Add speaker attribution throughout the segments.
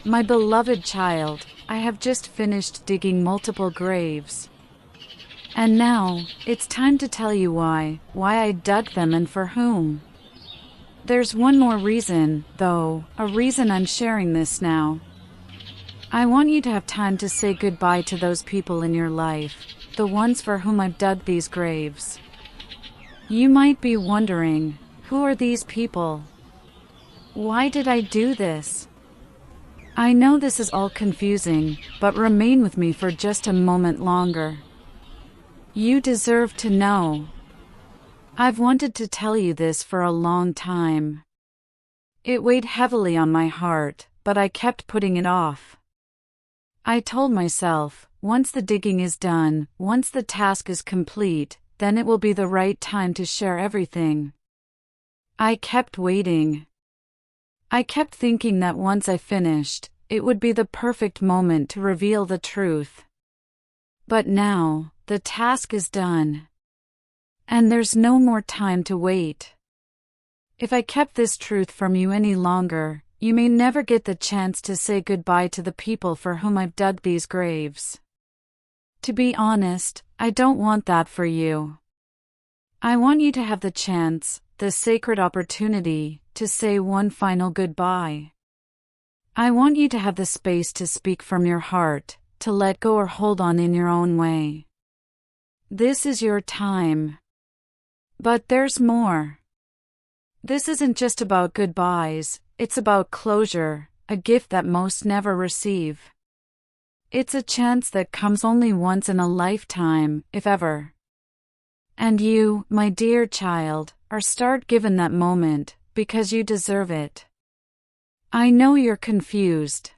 Speaker 1: My beloved child, I have just finished digging multiple graves. And now, it's time to tell you why I dug them and for whom. There's one more reason, though, a reason I'm sharing this now. I want you to have time to say goodbye to those people in your life, the ones for whom I've dug these graves. You might be wondering, who are these people? Why did I do this? I know this is all confusing, but remain with me for just a moment longer. You deserve to know. I've wanted to tell you this for a long time. It weighed heavily on my heart, but I kept putting it off. I told myself, once the digging is done, once the task is complete, then it will be the right time to share everything. I kept waiting. I kept thinking that once I finished, it would be the perfect moment to reveal the truth. But now, the task is done. And there's no more time to wait. If I kept this truth from you any longer, you may never get the chance to say goodbye to the people for whom I've dug these graves. To be honest, I don't want that for you. I want you to have the chance, the sacred opportunity, to say one final goodbye. I want you to have the space to speak from your heart, to let go or hold on in your own way. This is your time. But there's more. This isn't just about goodbyes, it's about closure, a gift that most never receive. It's a chance that comes only once in a lifetime, if ever. And you, my dear child, are given that moment, because you deserve it. I know you're confused.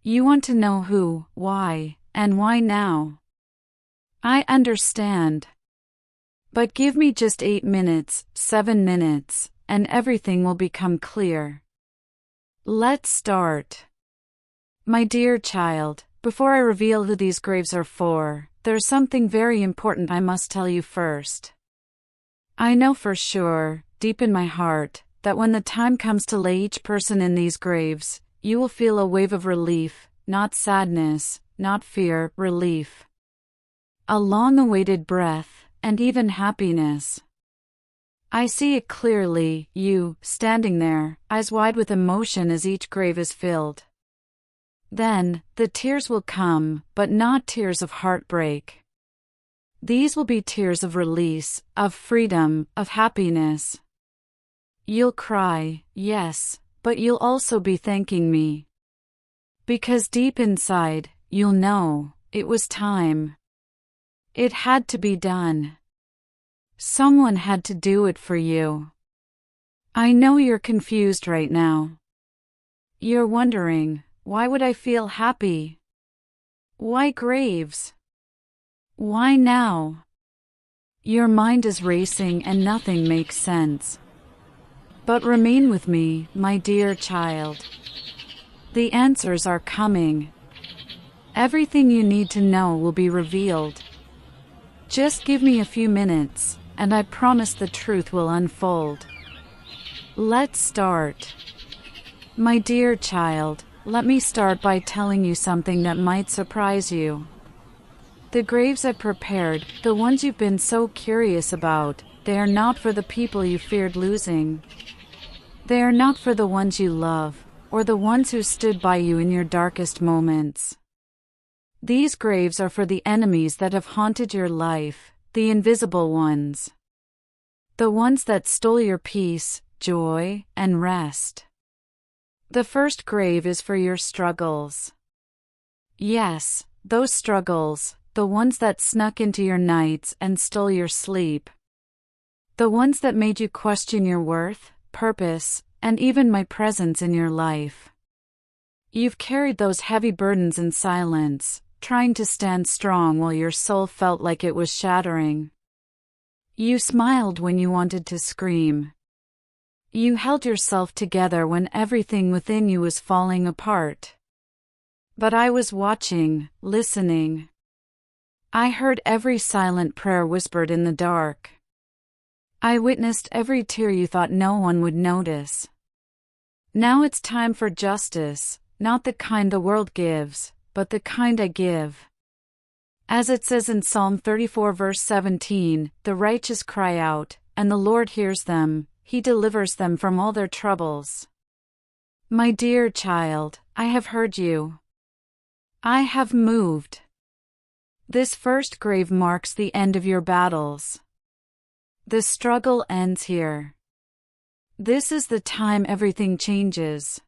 Speaker 1: You want to know who, why, and why now. I understand. But give me just 8 minutes, 7 minutes, and everything will become clear. Let's start. My dear child, before I reveal who these graves are for, there's something very important I must tell you first. I know for sure, deep in my heart, that when the time comes to lay each person in these graves, you will feel a wave of relief, not sadness, not fear, relief. A long-awaited breath, and even happiness. I see it clearly, you, standing there, eyes wide with emotion as each grave is filled. Then, the tears will come, but not tears of heartbreak. These will be tears of release, of freedom, of happiness. You'll cry, yes, but you'll also be thanking me. Because deep inside, you'll know, it was time. It had to be done. Someone had to do it for you. I know you're confused right now. You're wondering, why would I feel happy? Why graves? Why now? Your mind is racing and nothing makes sense. But remain with me, my dear child. The answers are coming. Everything you need to know will be revealed. Just give me a few minutes, and I promise the truth will unfold. Let's start. My dear child, let me start by telling you something that might surprise you. The graves I've prepared, the ones you've been so curious about, they are not for the people you feared losing. They are not for the ones you love, or the ones who stood by you in your darkest moments. These graves are for the enemies that have haunted your life, the invisible ones. The ones that stole your peace, joy, and rest. The first grave is for your struggles. Yes, those struggles, the ones that snuck into your nights and stole your sleep. The ones that made you question your worth, purpose, and even my presence in your life. You've carried those heavy burdens in silence, trying to stand strong while your soul felt like it was shattering. You smiled when you wanted to scream. You held yourself together when everything within you was falling apart. But I was watching, listening. I heard every silent prayer whispered in the dark. I witnessed every tear you thought no one would notice. Now it's time for justice, not the kind the world gives, but the kind I give. As it says in Psalm 34 verse 17, the righteous cry out, and the Lord hears them, He delivers them from all their troubles. My dear child, I have heard you. I have moved. This first grave marks the end of your battles. The struggle ends here. This is the time everything changes.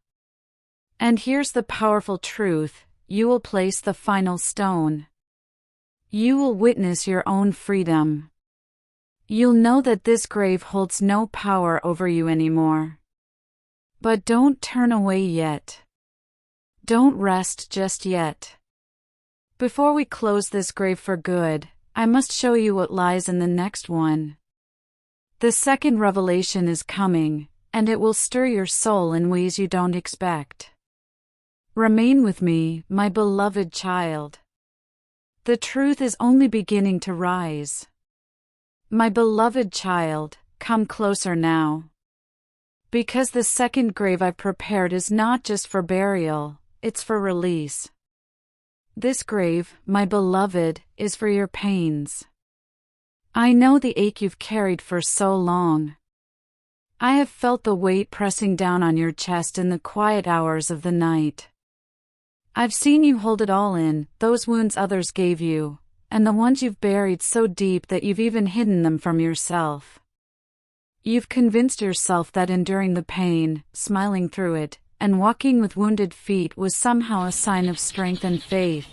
Speaker 1: And here's the powerful truth, you will place the final stone. You will witness your own freedom. You'll know that this grave holds no power over you anymore. But don't turn away yet. Don't rest just yet. Before we close this grave for good, I must show you what lies in the next one. The second revelation is coming, and it will stir your soul in ways you don't expect. Remain with me, my beloved child. The truth is only beginning to rise. My beloved child, come closer now. Because the second grave I've prepared is not just for burial, it's for release. This grave, my beloved, is for your pains. I know the ache you've carried for so long. I have felt the weight pressing down on your chest in the quiet hours of the night. I've seen you hold it all in, those wounds others gave you, and the ones you've buried so deep that you've even hidden them from yourself. You've convinced yourself that enduring the pain, smiling through it, and walking with wounded feet was somehow a sign of strength and faith.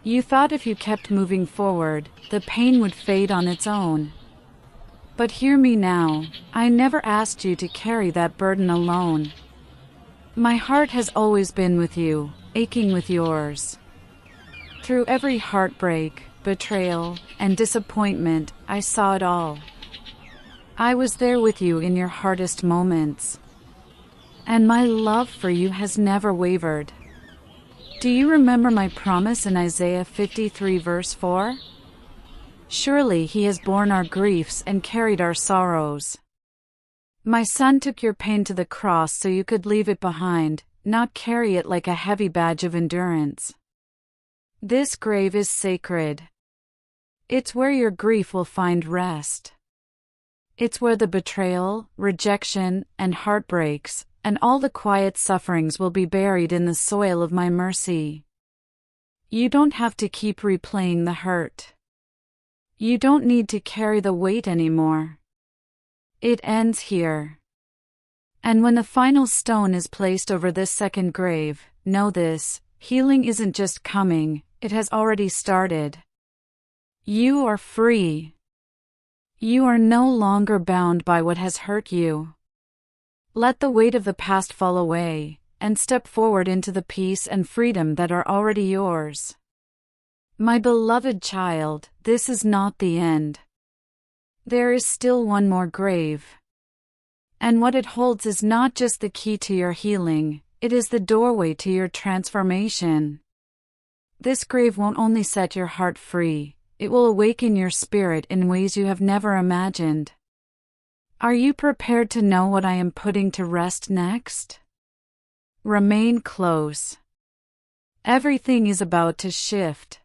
Speaker 1: You thought if you kept moving forward, the pain would fade on its own. But hear me now, I never asked you to carry that burden alone. My heart has always been with you, aching with yours. Through every heartbreak, betrayal, and disappointment, I saw it all. I was there with you in your hardest moments. And my love for you has never wavered. Do you remember my promise in Isaiah 53 verse 4? Surely He has borne our griefs and carried our sorrows. My Son took your pain to the cross so you could leave it behind, not carry it like a heavy badge of endurance. This grave is sacred. It's where your grief will find rest. It's where the betrayal, rejection, and heartbreaks, and all the quiet sufferings will be buried in the soil of my mercy. You don't have to keep replaying the hurt. You don't need to carry the weight anymore. It ends here. And when the final stone is placed over this second grave, know this, healing isn't just coming, it has already started. You are free. You are no longer bound by what has hurt you. Let the weight of the past fall away, and step forward into the peace and freedom that are already yours. My beloved child, this is not the end. There is still one more grave. And what it holds is not just the key to your healing, it is the doorway to your transformation. This grave won't only set your heart free, it will awaken your spirit in ways you have never imagined. Are you prepared to know what I am putting to rest next? Remain close. Everything is about to shift.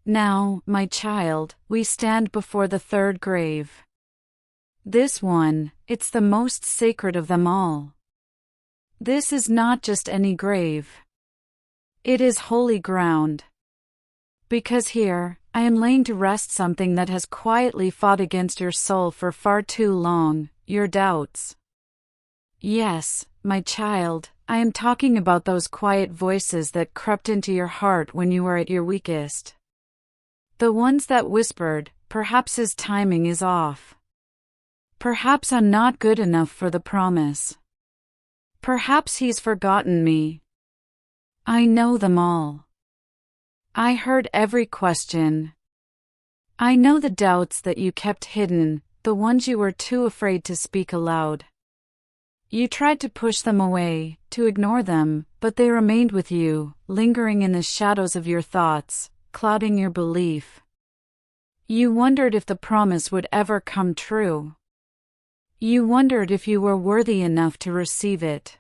Speaker 1: Now, my child, we stand before the third grave. This one, it's the most sacred of them all. This is not just any grave. It is holy ground. Because here, I am laying to rest something that has quietly fought against your soul for far too long, your doubts. Yes, my child, I am talking about those quiet voices that crept into your heart when you were at your weakest. The ones that whispered, perhaps his timing is off. Perhaps I'm not good enough for the promise. Perhaps he's forgotten me. I know them all. I heard every question. I know the doubts that you kept hidden, the ones you were too afraid to speak aloud. You tried to push them away, to ignore them, but they remained with you, lingering in the shadows of your thoughts, clouding your belief. You wondered if the promise would ever come true. You wondered if you were worthy enough to receive it.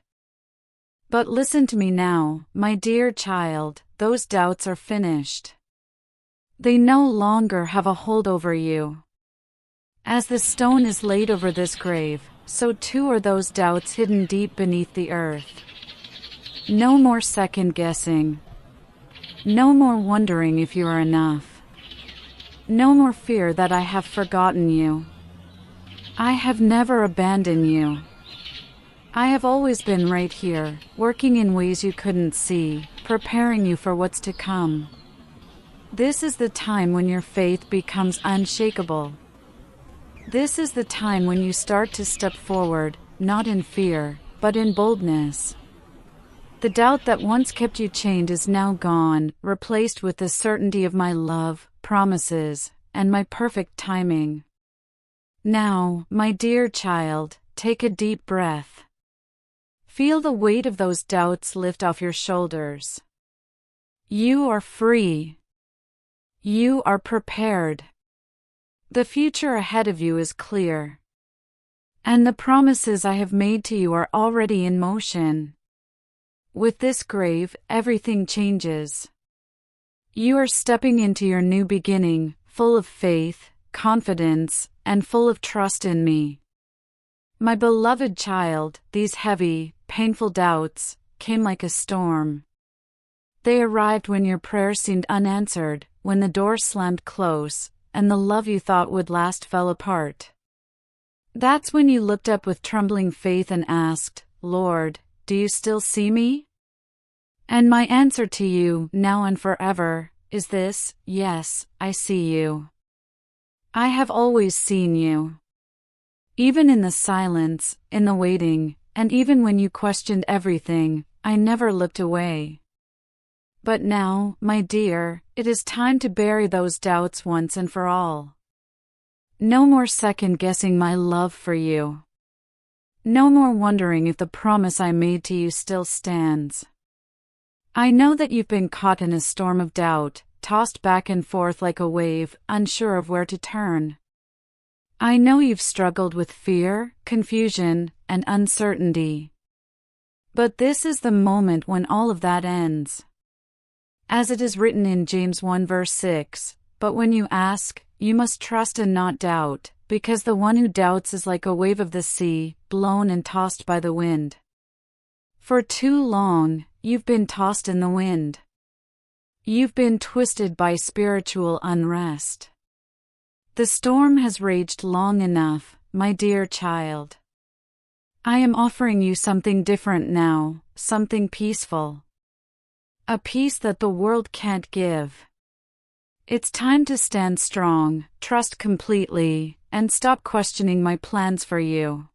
Speaker 1: But listen to me now, my dear child, those doubts are finished. They no longer have a hold over you. As the stone is laid over this grave, so too are those doubts hidden deep beneath the earth. No more second guessing. No more wondering if you are enough. No more fear that I have forgotten you. I have never abandoned you. I have always been right here, working in ways you couldn't see, preparing you for what's to come. This is the time when your faith becomes unshakable. This is the time when you start to step forward, not in fear, but in boldness. The doubt that once kept you chained is now gone, replaced with the certainty of my love, promises, and my perfect timing. Now, my dear child, take a deep breath. Feel the weight of those doubts lift off your shoulders. You are free. You are prepared. The future ahead of you is clear. And the promises I have made to you are already in motion. With this grave, everything changes. You are stepping into your new beginning, full of faith, confidence, and full of trust in me. My beloved child, these heavy, painful doubts came like a storm. They arrived when your prayer seemed unanswered, when the door slammed close, and the love you thought would last fell apart. That's when you looked up with trembling faith and asked, Lord, do you still see me? And my answer to you, now and forever, is this: yes, I see you. I have always seen you. Even in the silence, in the waiting, and even when you questioned everything, I never looked away. But now, my dear, it is time to bury those doubts once and for all. No more second-guessing my love for you. No more wondering if the promise I made to you still stands. I know that you've been caught in a storm of doubt, tossed back and forth like a wave, unsure of where to turn. I know you've struggled with fear, confusion, and uncertainty. But this is the moment when all of that ends. As it is written in James 1 verse 6, but when you ask, you must trust and not doubt, because the one who doubts is like a wave of the sea, blown and tossed by the wind. For too long, you've been tossed in the wind. You've been twisted by spiritual unrest. The storm has raged long enough, my dear child. I am offering you something different now, something peaceful. A peace that the world can't give. It's time to stand strong, trust completely, and stop questioning my plans for you.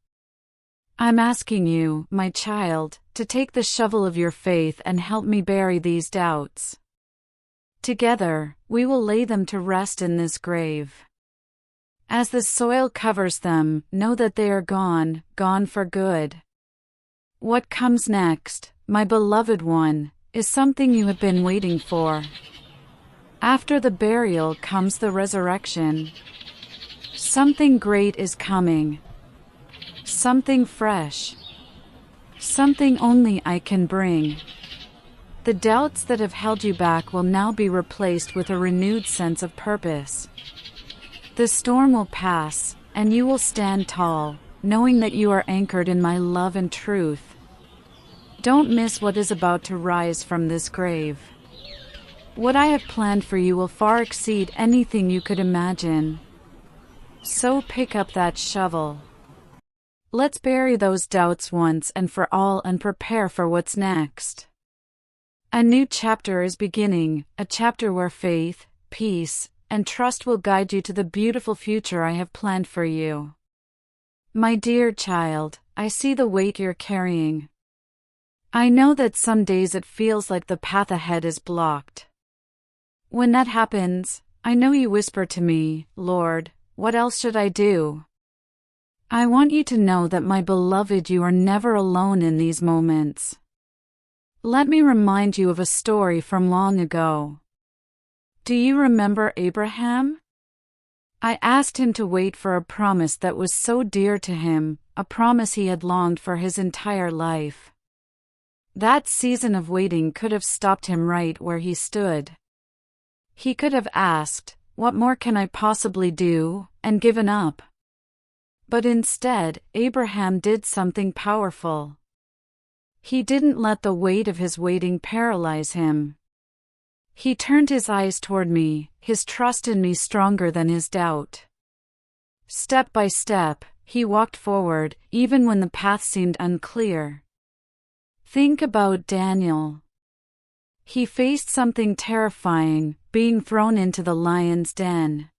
Speaker 1: I'm asking you, my child, to take the shovel of your faith and help me bury these doubts. Together, we will lay them to rest in this grave. As the soil covers them, know that they are gone, gone for good. What comes next, my beloved one, is something you have been waiting for. After the burial comes the resurrection. Something great is coming. Something fresh. Something only I can bring. The doubts that have held you back will now be replaced with a renewed sense of purpose. The storm will pass, and you will stand tall, knowing that you are anchored in my love and truth. Don't miss what is about to rise from this grave. What I have planned for you will far exceed anything you could imagine. So pick up that shovel. Let's bury those doubts once and for all and prepare for what's next. A new chapter is beginning, a chapter where faith, peace, and trust will guide you to the beautiful future I have planned for you. My dear child, I see the weight you're carrying. I know that some days it feels like the path ahead is blocked. When that happens, I know you whisper to me, Lord, what else should I do? I want you to know that, my beloved, you are never alone in these moments. Let me remind you of a story from long ago. Do you remember Abraham? I asked him to wait for a promise that was so dear to him, a promise he had longed for his entire life. That season of waiting could have stopped him right where he stood. He could have asked, "What more can I possibly do?" and given up. But instead, Abraham did something powerful. He didn't let the weight of his waiting paralyze him. He turned his eyes toward me, his trust in me stronger than his doubt. Step by step, he walked forward, even when the path seemed unclear. Think about Daniel. He faced something terrifying, being thrown into the lion's den.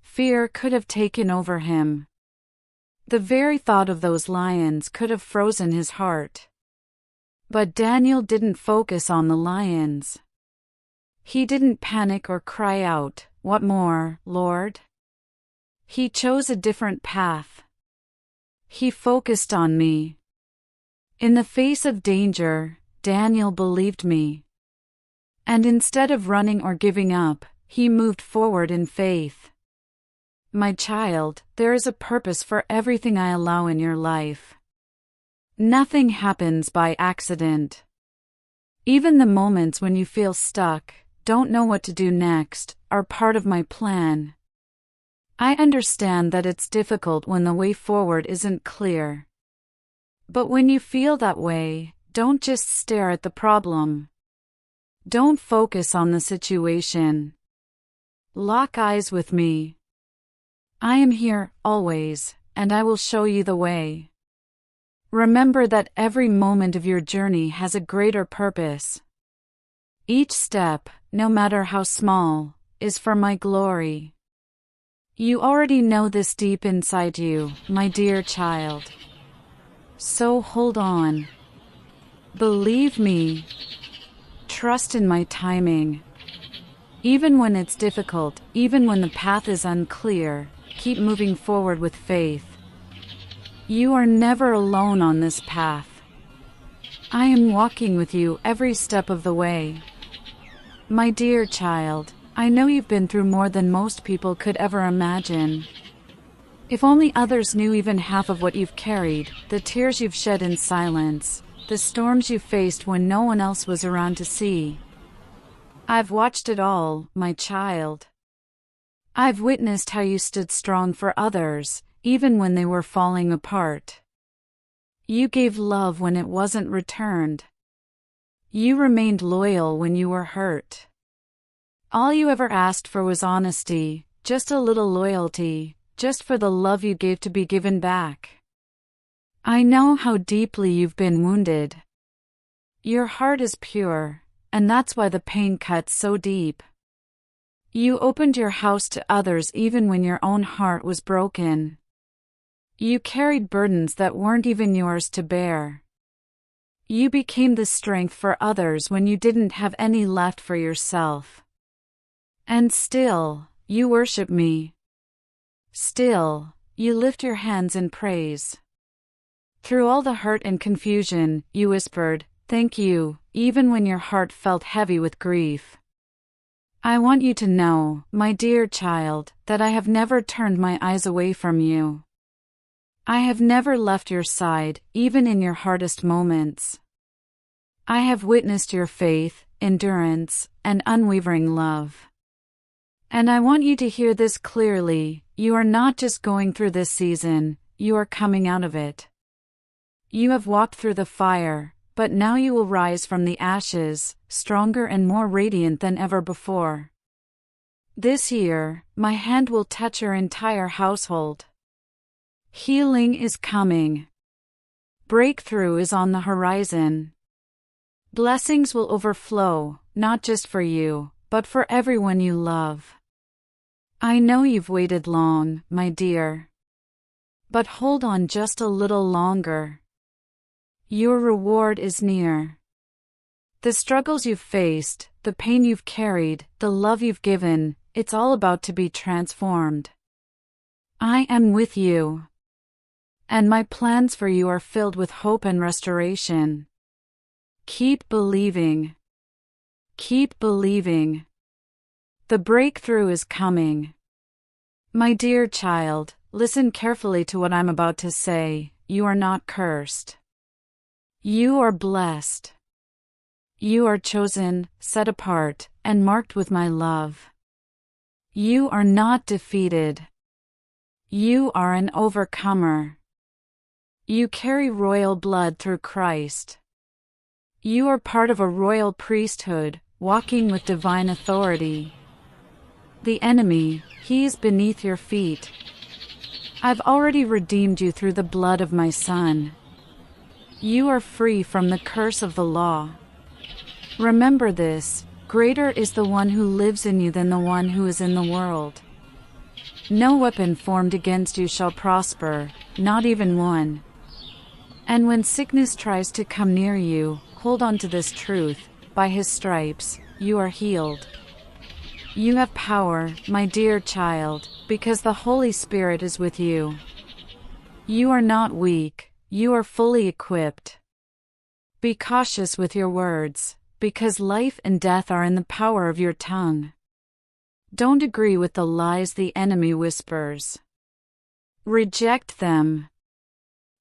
Speaker 1: Fear could have taken over him. The very thought of those lions could have frozen his heart. But Daniel didn't focus on the lions. He didn't panic or cry out, "What more, Lord?" He chose a different path. He focused on me. In the face of danger, Daniel believed me. And instead of running or giving up, he moved forward in faith. My child, there is a purpose for everything I allow in your life. Nothing happens by accident. Even the moments when you feel stuck, don't know what to do next, are part of my plan. I understand that it's difficult when the way forward isn't clear. But when you feel that way, don't just stare at the problem. Don't focus on the situation. Lock eyes with me. I am here, always, and I will show you the way. Remember that every moment of your journey has a greater purpose. Each step, no matter how small, is for my glory. You already know this deep inside you, my dear child. So hold on. Believe me. Trust in my timing. Even when it's difficult, even when the path is unclear, keep moving forward with faith. You are never alone on this path. I am walking with you every step of the way. My dear child, I know you've been through more than most people could ever imagine. If only others knew even half of what you've carried, the tears you've shed in silence, the storms you faced when no one else was around to see. I've watched it all, my child. I've witnessed how you stood strong for others, even when they were falling apart. You gave love when it wasn't returned. You remained loyal when you were hurt. All you ever asked for was honesty, just a little loyalty, just for the love you gave to be given back. I know how deeply you've been wounded. Your heart is pure, and that's why the pain cuts so deep. You opened your house to others even when your own heart was broken. You carried burdens that weren't even yours to bear. You became the strength for others when you didn't have any left for yourself. And still, you worship me. Still, you lift your hands in praise. Through all the hurt and confusion, you whispered, "Thank you," even when your heart felt heavy with grief. I want you to know, my dear child, that I have never turned my eyes away from you. I have never left your side, even in your hardest moments. I have witnessed your faith, endurance, and unwavering love. And I want you to hear this clearly, you are not just going through this season, you are coming out of it. You have walked through the fire, but now you will rise from the ashes, stronger and more radiant than ever before. This year, my hand will touch your entire household. Healing is coming. Breakthrough is on the horizon. Blessings will overflow, not just for you, but for everyone you love. I know you've waited long, my dear. But hold on just a little longer. Your reward is near. The struggles you've faced, the pain you've carried, the love you've given, it's all about to be transformed. I am with you. And my plans for you are filled with hope and restoration. Keep believing. Keep believing. The breakthrough is coming. My dear child, listen carefully to what I'm about to say. You are not cursed. You are blessed. You are chosen, set apart, and marked with my love. You are not defeated. You are an overcomer. You carry royal blood through Christ. You are part of a royal priesthood, walking with divine authority. The enemy, he's beneath your feet. I've already redeemed you through the blood of my Son. You are free from the curse of the law. Remember this, greater is the one who lives in you than the one who is in the world. No weapon formed against you shall prosper, not even one. And when sickness tries to come near you, hold on to this truth, by His stripes, you are healed. You have power, my dear child, because the Holy Spirit is with you. You are not weak, you are fully equipped. Be cautious with your words, because life and death are in the power of your tongue. Don't agree with the lies the enemy whispers. Reject them.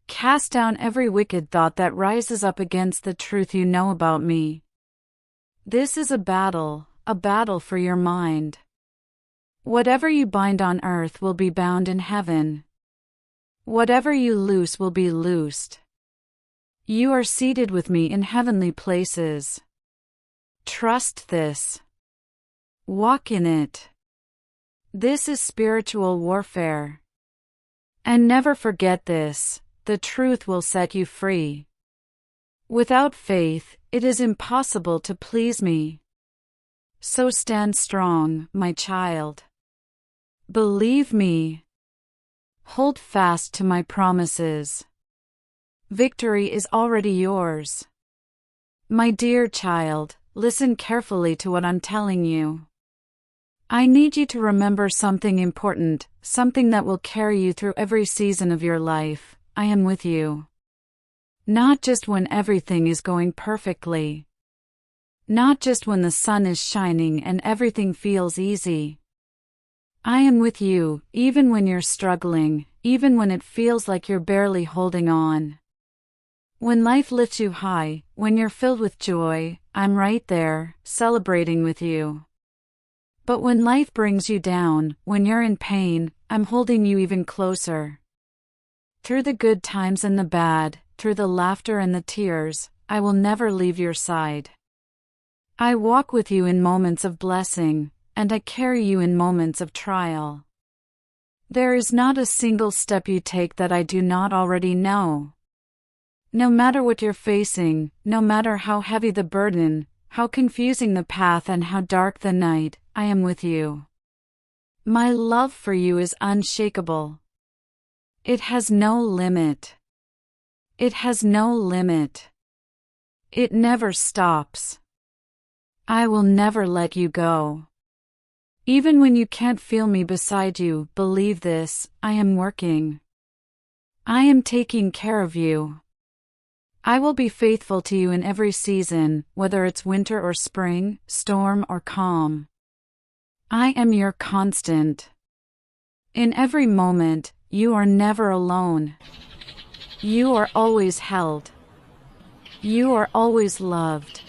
Speaker 1: Cast down every wicked thought that rises up against the truth you know about me. This is a battle for your mind. Whatever you bind on earth will be bound in heaven. Whatever you loose will be loosed. You are seated with me in heavenly places. Trust this. Walk in it. This is spiritual warfare. And never forget this, the truth will set you free. Without faith, it is impossible to please me. So stand strong, my child. Believe me. Hold fast to my promises. Victory is already yours. My dear child, listen carefully to what I'm telling you. I need you to remember something important, something that will carry you through every season of your life. I am with you. Not just when everything is going perfectly. Not just when the sun is shining and everything feels easy. I am with you, even when you're struggling, even when it feels like you're barely holding on. When life lifts you high, when you're filled with joy, I'm right there, celebrating with you. But when life brings you down, when you're in pain, I'm holding you even closer. Through the good times and the bad, through the laughter and the tears, I will never leave your side. I walk with you in moments of blessing, and I carry you in moments of trial. There is not a single step you take that I do not already know. No matter what you're facing, no matter how heavy the burden, how confusing the path and how dark the night, I am with you. My love for you is unshakable. It has no limit. It has no limit. It never stops. I will never let you go. Even when you can't feel me beside you, believe this, I am working. I am taking care of you. I will be faithful to you in every season, whether it's winter or spring, storm or calm. I am your constant. In every moment, you are never alone. You are always held. You are always loved.